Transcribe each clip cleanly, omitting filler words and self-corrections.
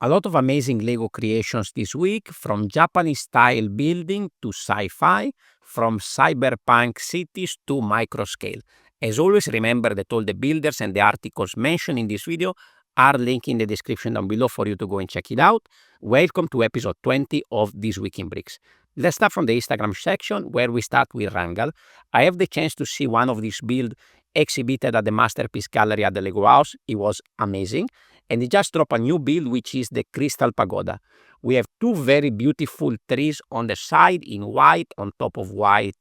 A lot of amazing Lego creations this week, from Japanese-style building to sci-fi, from cyberpunk cities to microscale. As always, remember that all the builders and the articles mentioned in this video are linked in the description down below for you to go and check it out. Welcome to episode 20 of This Week in Bricks. Let's start from the Instagram section, where we start with Rangal. I have the chance to see one of these builds exhibited at the Masterpiece Gallery at the Lego House. It was amazing. And he just dropped a new build, which is the Crystal Pagoda. We have two very beautiful trees on the side in white, on top of white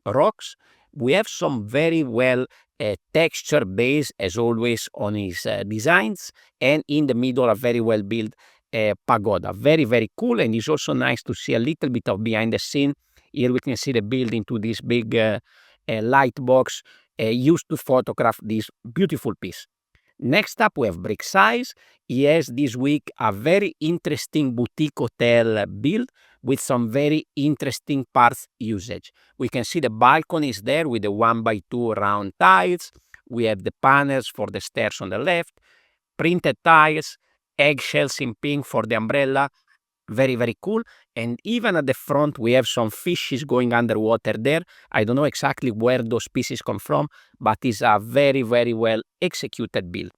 rocks. We have some very well texture base, as always, on his designs. And in the middle, a very well built pagoda. Very, very cool. And it's also nice to see a little bit of behind the scene. Here we can see the building to this big light box used to photograph this beautiful piece. Next up, we have Brick Size. He has this week a very interesting boutique hotel build with some very interesting parts usage. We can see the balconies there with the 1x2 round tiles. We have the panels for the stairs on the left, printed tiles, eggshells in pink for the umbrella. Very, very cool. And even at the front, we have some fishes going underwater there. I don't know exactly where those pieces come from, but it's a very, very well executed build.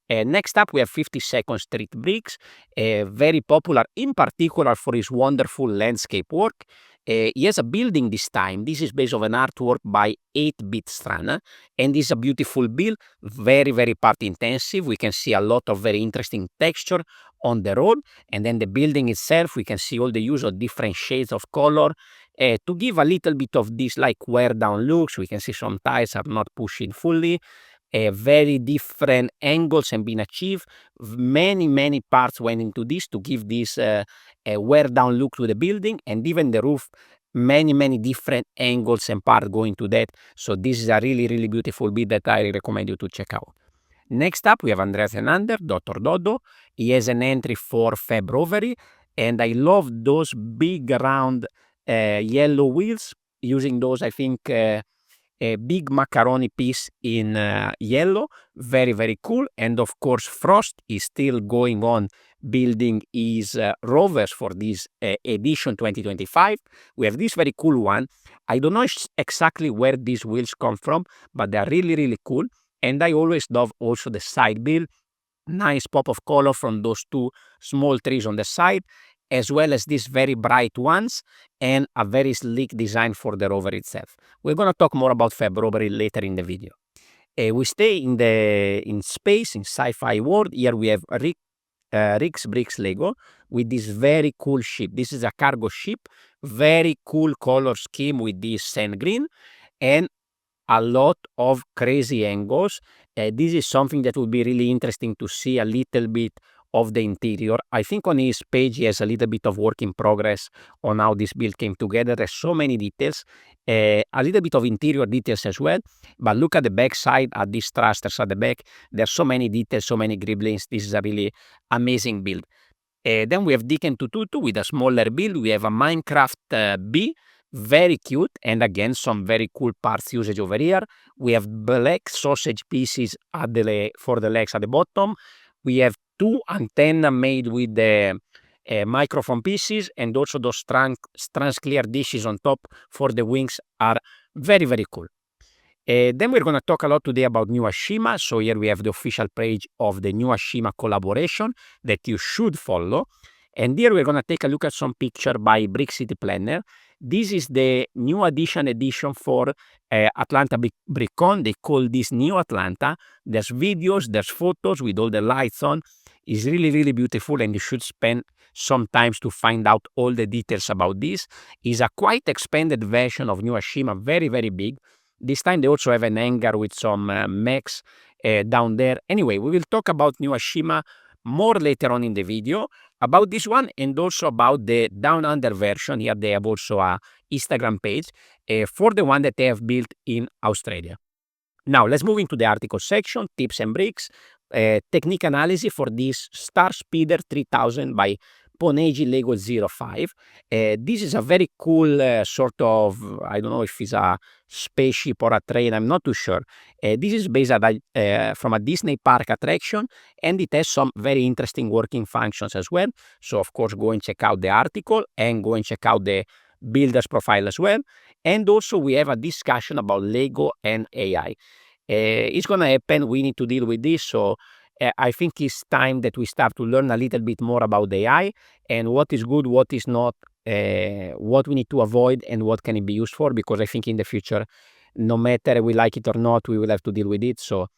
Next up, we have 52nd Street Bricks, very popular in particular for his wonderful landscape work. He has a building this time. This is based on an artwork by 8-Bit Strana, and this is a beautiful build, very, very part intensive. We can see a lot of very interesting texture on the road, and then the building itself, we can see all the use of different shades of color to give a little bit of this like wear down looks. We can see some tiles are not pushing fully. Very different angles have been achieved. Many parts went into this to give this a wear down look to the building, and even the roof, many different angles and parts go into that. So this is a really beautiful build that I recommend you to check out. Next up, we have Andreas Renander, Dr. Dodo. He has an entry for February, and I love those big round yellow wheels. Using those, I think a big macaroni piece in yellow, very cool. And of course, Frost is still going on building his rovers for this edition 2025. We have this very cool one. I don't know exactly where these wheels come from, but they're really cool. And I always love also the side build. Nice pop of color from those two small trees on the side, as well as these very bright ones, and a very sleek design for the rover itself. We're going to talk more about February later in the video. We stay in space, in sci-fi world. Here we have Rick's Bricks Lego with this very cool ship. This is a cargo ship, very cool color scheme with this sand green, and a lot of crazy angles. This is something that will be really interesting to see a little bit of the interior. I think on his page he has a little bit of work in progress on how this build came together. There's so many details, a little bit of interior details as well, but look at the back side, at these thrusters at the back. There's so many details, so many griblings. This is a really amazing build. Then we have Deacon Tututu with a smaller build. We have a Minecraft bee, very cute, and again some very cool parts usage over here. We have black sausage pieces for the legs at the bottom. We have two antenna made with the microphone pieces, and also those trans clear dishes on top for the wings are very cool. Then we're going to talk a lot today about New Ashima. So here we have the official page of the New Ashima collaboration that you should follow. And here we're going to take a look at some picture by Brick City Planner. This is the new edition for Atlanta BrickCon. They call this New Atlanta. There's videos, there's photos with all the lights on. It's really beautiful, and you should spend some time to find out all the details about this. It's a quite expanded version of New Ashima, very big. This time they also have an hangar with some mechs down there. Anyway, we will talk about New Ashima more later on in the video, about this one, and also about the Down Under version. Here they have also a Instagram page for the one that they have built in Australia. Now let's move into the article section, tips and bricks, technique analysis for this Star Speeder 3000 by Ponnegi Lego 05. This is a very cool sort of, I don't know if it's a spaceship or a train, I'm not too sure. This is based from a Disney park attraction, and it has some very interesting working functions as well. So of course go and check out the article and go and check out the builder's profile as well. And also we have a discussion about Lego and AI. It's gonna happen, we need to deal with this, so I think it's time that we start to learn a little bit more about AI and what is good, what is not, what we need to avoid and what can it be used for, because I think in the future, no matter we like it or not, we will have to deal with it. So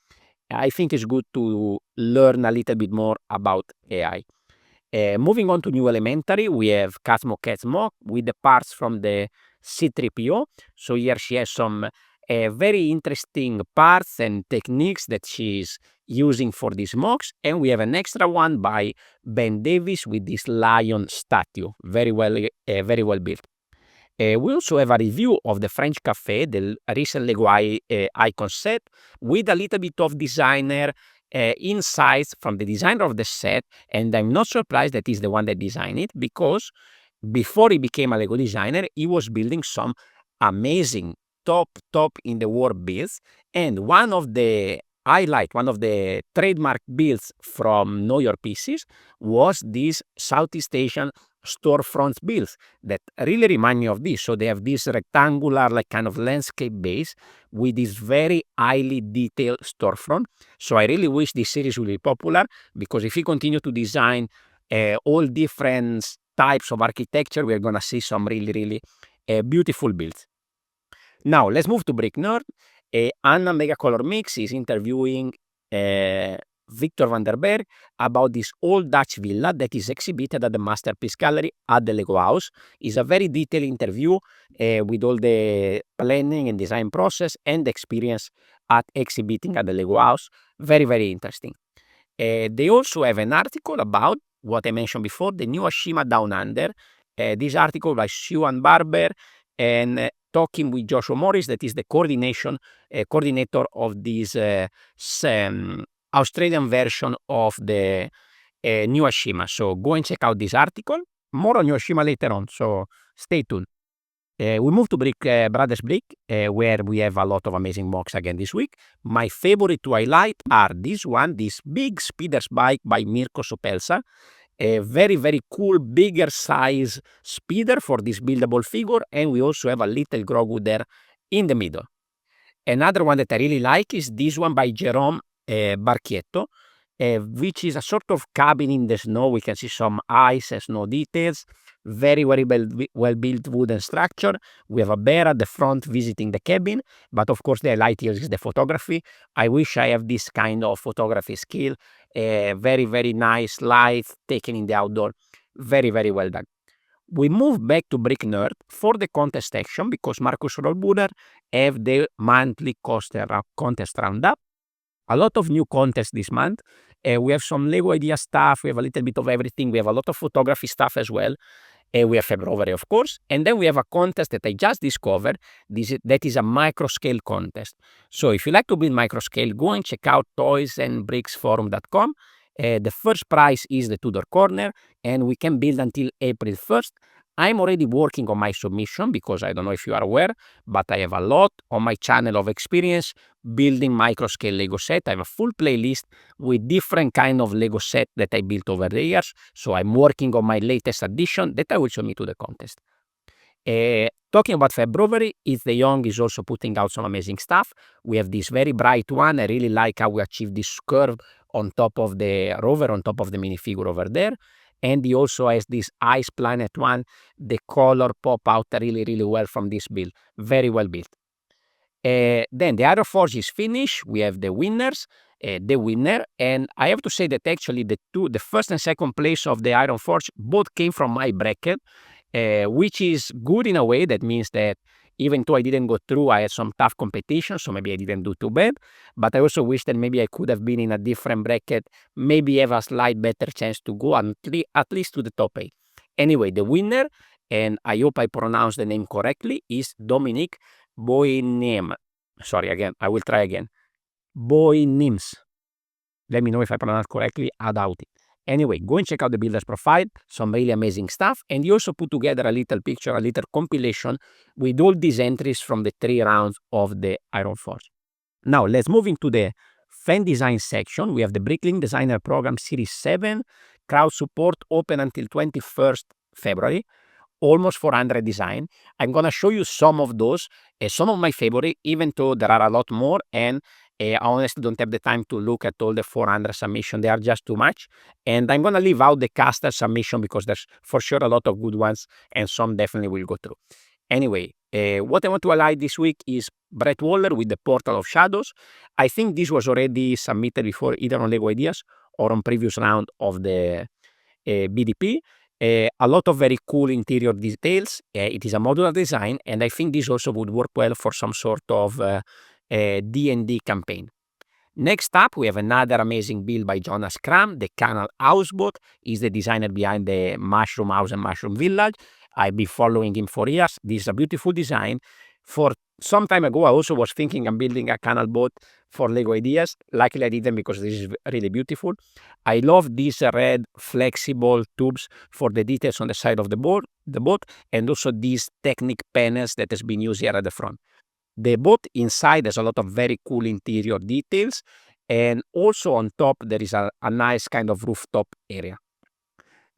I think it's good to learn a little bit more about AI. Moving on to New Elementary, we have Cosmo Ketsmo with the parts from the C3PO. So here she has some very interesting parts and techniques that she's using for these mocks. And we have an extra one by Ben Davis with this lion statue, very well built. We also have a review of the French Cafe, the recent Lego icon set, with a little bit of designer insights from the designer of the set, and I'm not surprised that he's the one that designed it, because before he became a Lego designer, he was building some amazing top in the world builds, and one of the trademark builds from Know Your Pieces was this Southeast Asian storefront builds that really remind me of this. So they have this rectangular, like kind of landscape base with this very highly detailed storefront. So I really wish this series will be popular, because if we continue to design all different types of architecture, we're gonna see some really beautiful builds. Now let's move to Brick Nerd. Anna Megacolor Mix is interviewing Victor van der Berg about this old Dutch villa that is exhibited at the Masterpiece Gallery at the Lego House. It's a very detailed interview with all the planning and design process and experience at exhibiting at the Lego House. Very interesting. They also have an article about what I mentioned before, the new Ashima Down Under. This article by Siwan Barber and talking with Joshua Morris, that is the coordinator of this Australian version of the new Ashima. So go and check out this article. More on new Ashima later on, so stay tuned. We move to Brothers Brick, where we have a lot of amazing mocks again this week. My favorite to highlight are this big speeder's bike by Mirko Sopelsa. A very cool, bigger size speeder for this buildable figure, and we also have a little Grogu there in the middle. Another one that I really like is this one by Jerome Barchietto, which is a sort of cabin in the snow. We can see some ice and snow details. Very well built wooden structure. We have a bear at the front visiting the cabin, but of course the highlight here is the photography. I wish I have this kind of photography skill. Very nice light taken in the outdoor. Very well done. We move back to Brick Nerd for the contest section, because Marcus Rollbuder have the monthly contest roundup. A lot of new contests this month. We have some Lego idea stuff. We have a little bit of everything. We have a lot of photography stuff as well. We have February, of course. And then we have a contest that I just discovered. That is a microscale contest. So if you like to build microscale, go and check out toysandbricksforum.com. The first prize is the Tudor Corner, and we can build until April 1st. I'm already working on my submission, because I don't know if you are aware, but I have a lot on my channel of experience building microscale Lego set. I have a full playlist with different kind of Lego set that I built over the years. So I'm working on my latest addition that I will submit to the contest. Talking about February, It's the Young is also putting out some amazing stuff. We have this very bright one. I really like how we achieved this curve on top of the rover, on top of the minifigure over there. And he also has this Ice Planet one. The color pop out really well from this build. Very well built. Then the Iron Forge is finished. We have the winners. The winner, and I have to say that actually the first and second place of the Iron Forge both came from my bracket, which is good in a way. That means that even though I didn't go through, I had some tough competition, so maybe I didn't do too bad. But I also wish that maybe I could have been in a different bracket, maybe have a slight better chance to go at least to the top 8. Anyway, the winner, and I hope I pronounced the name correctly, is Dominique Boynem. Sorry, again, I will try again. Boynims. Let me know if I pronounce correctly. I doubt it. Anyway, go and check out the builder's profile, some really amazing stuff. And he also put together a little picture, a little compilation with all these entries from the 3 rounds of the Iron Forge. Now, let's move into the fan design section. We have the Bricklink Designer Program Series 7, crowd support open until 21st February, almost 400 design. I'm going to show you some of those, some of my favorite, even though there are a lot more, and I honestly don't have the time to look at all the 400 submission. They are just too much. And I'm going to leave out the caster submission because there's for sure a lot of good ones, and some definitely will go through. Anyway, what I want to highlight this week is Brett Waller with the Portal of Shadows. I think this was already submitted before, either on Lego Ideas or on previous round of the BDP. A lot of very cool interior details. It is a modular design, and I think this also would work well for some sort of D&D campaign. Next up, we have another amazing build by Jonas Kram. The Canal Housebot is the designer behind the Mushroom House and Mushroom Village. I've been following him for years. This is a beautiful design. For some time ago, I also was thinking of building a canal boat for Lego Ideas. Luckily, I didn't because this is really beautiful. I love these red flexible tubes for the details on the side of the boat, and also these Technic panels that has been used here at the front. The boat inside has a lot of very cool interior details, and also on top there is a nice kind of rooftop area.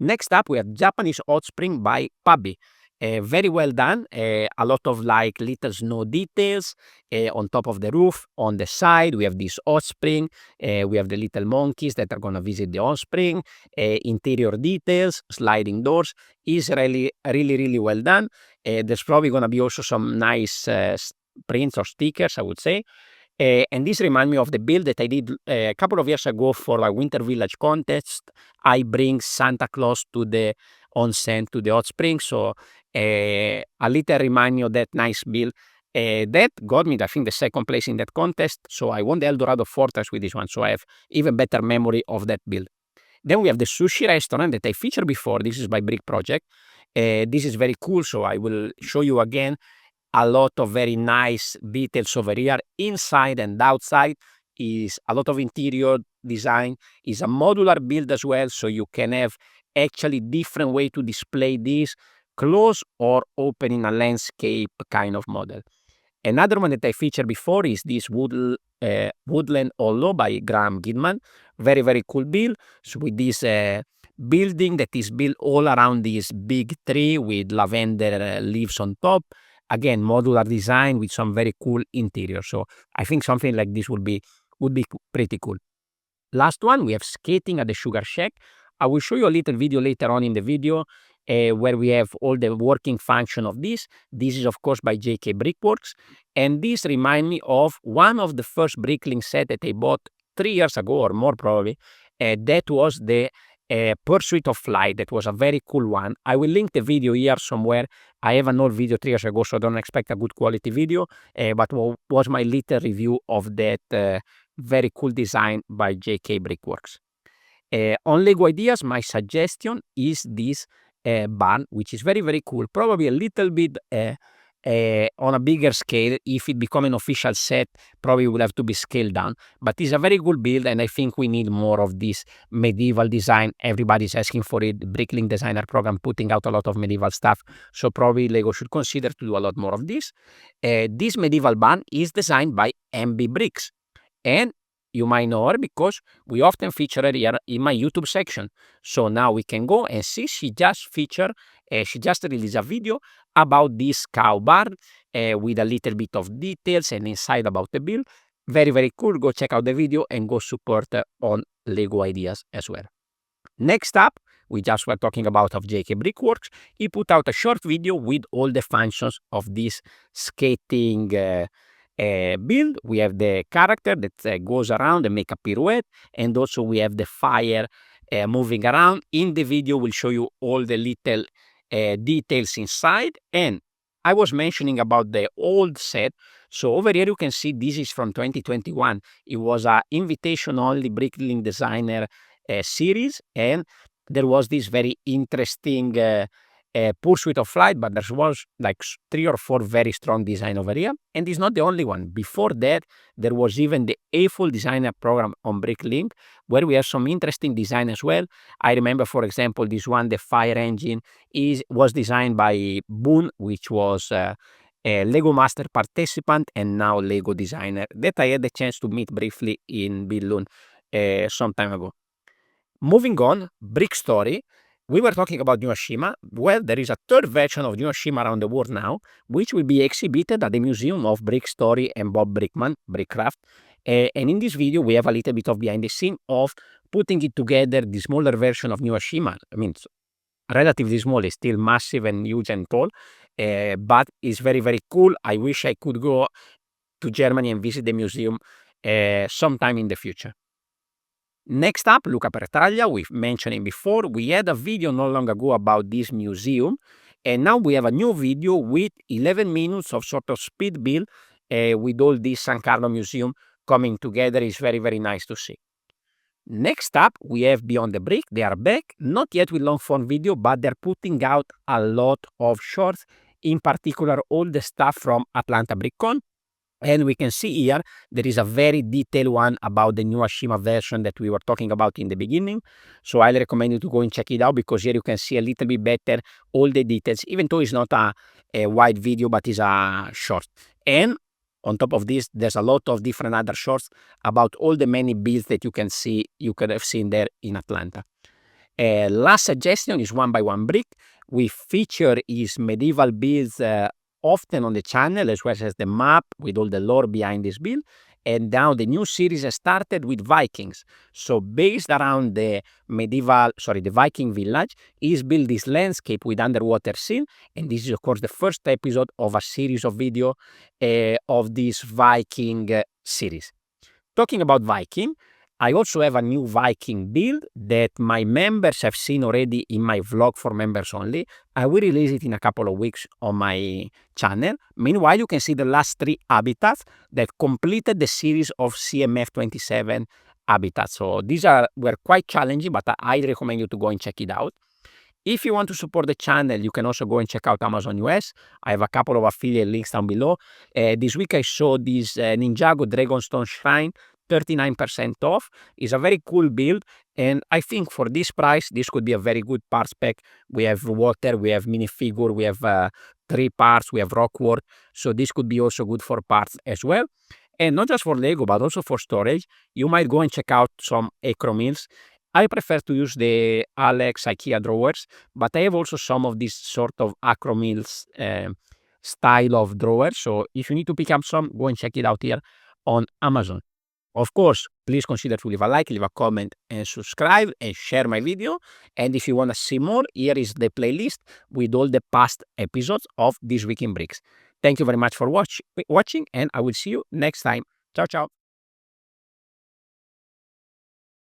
Next up, we have Japanese Hot Spring by Pubby. Very well done. A lot of like little snow details on top of the roof. On the side, we have this hot spring. We have the little monkeys that are going to visit the hot spring. Interior details, sliding doors. Is really, really, really well done. There's probably going to be also some nice prints or stickers, I would say. And this reminds me of the build that I did a couple of years ago for a Winter Village contest. I bring Santa Claus to the onsen, to the hot spring. So a little remind me of that nice build. That got me, I think, the second place in that contest. So I won the Eldorado Fortress with this one. So I have even better memory of that build. Then we have the sushi restaurant that I featured before. This is by Brick Project. This is very cool. So I will show you again. A lot of very nice details over here. Inside and outside is a lot of interior design. Is a modular build as well, so you can have actually different way to display this, close or open in a landscape kind of model. Another one that I featured before is this Woodland Hollow by Graham Gidman. Very, very cool build. So with this building that is built all around this big tree with lavender leaves on top. Again, modular design with some very cool interior. So I think something like this would be pretty cool. Last one, we have Skating at the Sugar Shack. I will show you a little video later on in the video where we have all the working function of this. This is, of course, by JK Brickworks. And this reminds me of one of the first Bricklink set that I bought 3 years ago or more probably. That was the Pursuit of Flight. That was a very cool one. I will link the video here somewhere. I have an old video 3 years ago, so don't expect a good quality video, but was my little review of that very cool design by JK Brickworks. On Lego Ideas, my suggestion is this barn, which is very, very cool. Probably a little bit on a bigger scale. If it become an official set, probably will have to be scaled down. But it's a very good build, and I think we need more of this medieval design. Everybody's asking for it. Bricklink Designer Program putting out a lot of medieval stuff. So probably Lego should consider to do a lot more of this. This medieval barn is designed by MB Bricks. And you might know her because we often feature her here in my YouTube section. So now we can go and see she just released a video about this cow barn with a little bit of details and insight about the build. Very, very cool. Go check out the video and go support on Lego Ideas as well. Next up, we just were talking about of JK Brickworks. He put out a short video with all the functions of this skating build. We have the character that goes around and make a pirouette, and also we have the fire moving around. In the video, we'll show you all the little details inside. And I was mentioning about the old set. So over here you can see this is from 2021. It was a invitation only Bricklink Designer series, and there was this very interesting Pursuit of Flight, but there was like 3 or 4 very strong design over here. And it's not the only one. Before that, there was even the A-Full Designer program on Bricklink, where we have some interesting design as well. I remember, for example, this one, the fire engine, was designed by Boon, which was a Lego Master participant and now Lego designer that I had the chance to meet briefly in Billund some time ago. Moving on, Brick Story. We were talking about New Ashima. Well, there is a third version of New Ashima around the world now, which will be exhibited at the Museum of Brick Story and Bob Brickman, Brickcraft. And in this video, we have a little bit of behind the scene of putting it together, the smaller version of New Ashima. I mean, it's relatively small, it's still massive and huge and tall, but it's very, very cool. I wish I could go to Germany and visit the museum sometime in the future. Next up, Luca Petraglia, we've mentioned him before. We had a video not long ago about this museum, and now we have a new video with 11 minutes of sort of speed build with all this San Carlo Museum coming together. It's very, very nice to see. Next up, we have Beyond the Brick. They are back, not yet with long form video, but they're putting out a lot of shorts, in particular all the stuff from Atlanta BrickCon. And we can see here, there is a very detailed one about the New Ashima version that we were talking about in the beginning. So I recommend you to go and check it out, because here you can see a little bit better all the details, even though it's not a wide video, but it's a short. And on top of this, there's a lot of different other shorts about all the many builds that you could have seen there in Atlanta. Last suggestion is One by One Brick. We feature his medieval builds often on the channel, as well as the map with all the lore behind this build. And now the new series has started with Vikings. So based around the Viking village, he's built this landscape with underwater scene. And this is, of course, the first episode of a series of video of this Viking series. Talking about Viking, I also have a new Viking build that my members have seen already in my vlog for members only. I will release it in a couple of weeks on my channel. Meanwhile, you can see the last 3 habitats that completed the series of CMF 27 habitats. So these were quite challenging, but I recommend you to go and check it out. If you want to support the channel, you can also go and check out Amazon US. I have a couple of affiliate links down below. This week I saw this Ninjago Dragonstone Shrine, 39% off. Is a very cool build, and I think for this price, this could be a very good part spec. We have water, we have minifigure, we have 3 parts, we have rock work, so this could be also good for parts as well. And not just for Lego, but also for storage. You might go and check out some Acromills. I prefer to use the Alex IKEA drawers, but I have also some of this sort of Acromills style of drawers. So if you need to pick up some, go and check it out here on Amazon. Of course, please consider to leave a like, leave a comment, and subscribe, and share my video. And if you want to see more, here is the playlist with all the past episodes of This Week in Bricks. Thank you very much for watching, and I will see you next time. Ciao, ciao.